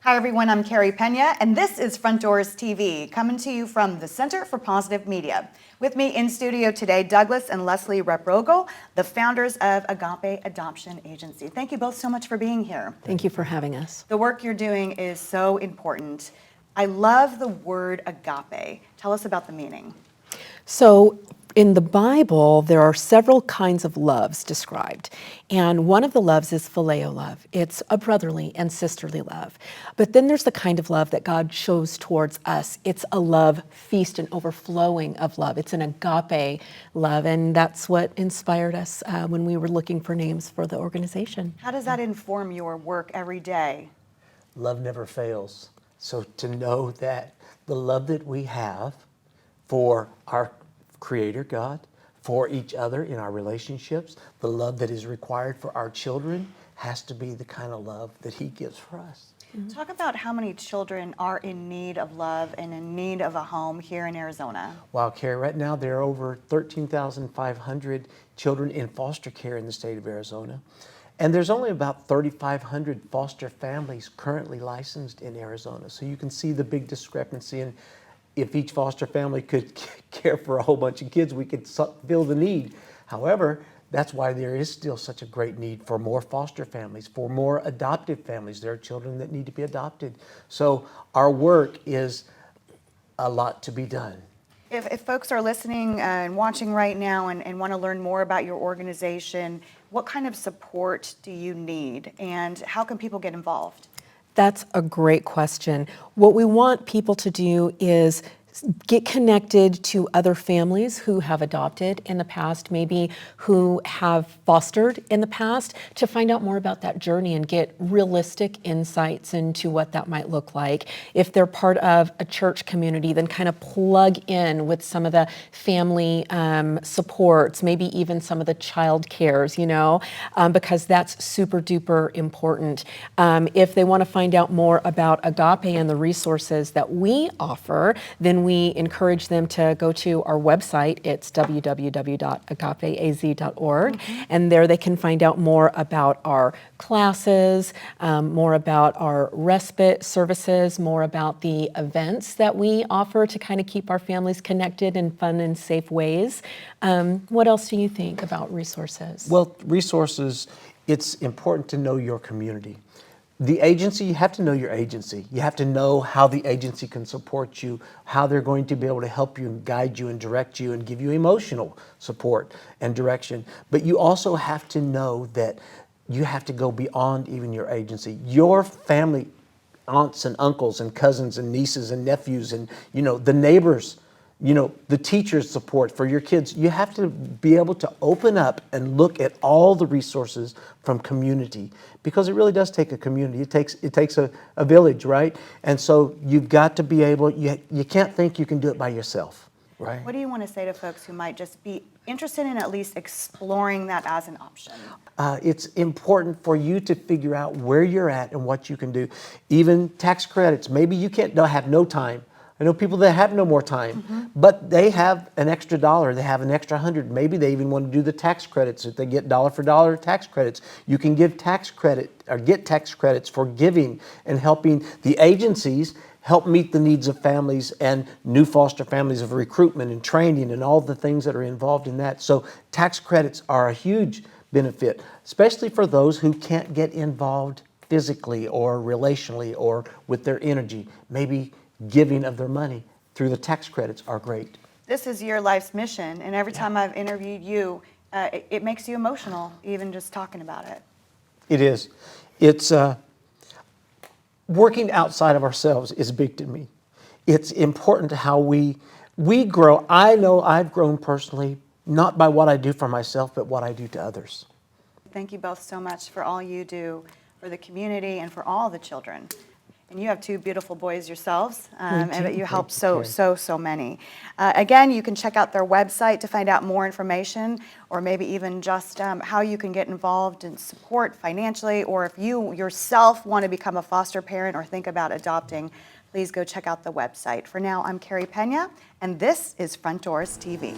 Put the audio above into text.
Hi everyone, I'm Carrie Pena, and this is Front Doors TV, coming to you from the Center for Positive Media. With me in studio today, Douglas and Leslie Reprogel, the founders of Agape Adoption Agency. Thank you both so much for being here. Thank you for having us. The work you're doing is so important. I love the word agape. Tell us about the meaning. So in the Bible, there are several kinds of loves described. And one of the loves is phileo love. It's a brotherly and sisterly love. But then there's the kind of love that God shows towards us. It's a love feast and overflowing of love. It's an agape love. And that's what inspired us when we were looking for names for the organization. How does that inform your work every day? Love never fails. So to know that the love that we have for our Creator God, for each other in our relationships, the love that is required for our children has to be the kind of love that He gives for us. Talk about how many children are in need of love and in need of a home here in Arizona. Wow, Carrie, right now there are over 13,500 children in foster care in the state of Arizona. And there's only about 3,500 foster families currently licensed in Arizona. So you can see the big discrepancy. And if each foster family could care for a whole bunch of kids, we could fill the need. However, that's why there is still such a great need for more foster families, for more adoptive families. There are children that need to be adopted. So our work is a lot to be done. If folks are listening and watching right now and want to learn more about your organization, what kind of support do you need and how can people get involved? That's a great question. What we want people to do is get connected to other families who have adopted in the past, maybe who have fostered in the past, to find out more about that journey and get realistic insights into what that might look like. If they're part of a church community, then kind of plug in with some of the family supports, maybe even some of the child cares, because that's super duper important. If they want to find out more about Agape and the resources that we offer, then we encourage them to go to our website. It's www.agapeaz.org. And there they can find out more about our classes, more about our respite services, more about the events that we offer to kind of keep our families connected in fun and safe ways. What else do you think about resources? Well, resources, it's important to know your community. The agency, you have to know your agency. You have to know how the agency can support you, how they're going to be able to help you and guide you and direct you and give you emotional support and direction. But you also have to know that you have to go beyond even your agency. Your family, aunts and uncles and cousins and nieces and nephews and, the neighbors, the teacher's support for your kids. You have to be able to open up and look at all the resources from community, because it really does take a community. It takes a village, right? And so you've got to be able, you can't think you can do it by yourself, right? What do you want to say to folks who might just be interested in at least exploring that as an option? It's important for you to figure out where you're at and what you can do. Even tax credits, maybe you have no time. I know people that have no more time, but they have an extra $1, they have an extra 100. Maybe they even want to do the tax credits. If they get dollar for dollar tax credits, you can give tax credit or get tax credits for giving and helping the agencies help meet the needs of families and new foster families, of recruitment and training and all the things that are involved in that. So tax credits are a huge benefit, especially for those who can't get involved physically or relationally or with their energy. Maybe giving of their money through the tax credits are great. This is your life's mission, and every time I've interviewed you, it makes you emotional, even just talking about it. It is. It's working outside of ourselves is big to me. It's important how we grow. I know I've grown personally, not by what I do for myself, but what I do to others. Thank you both so much for all you do for the community and for all the children. And you have two beautiful boys yourselves, and you help so many. Again, you can check out their website to find out more information, or maybe even just how you can get involved and support financially, or if you yourself want to become a foster parent or think about adopting, please go check out the website. For now, I'm Carrie Pena, and this is Front Doors TV.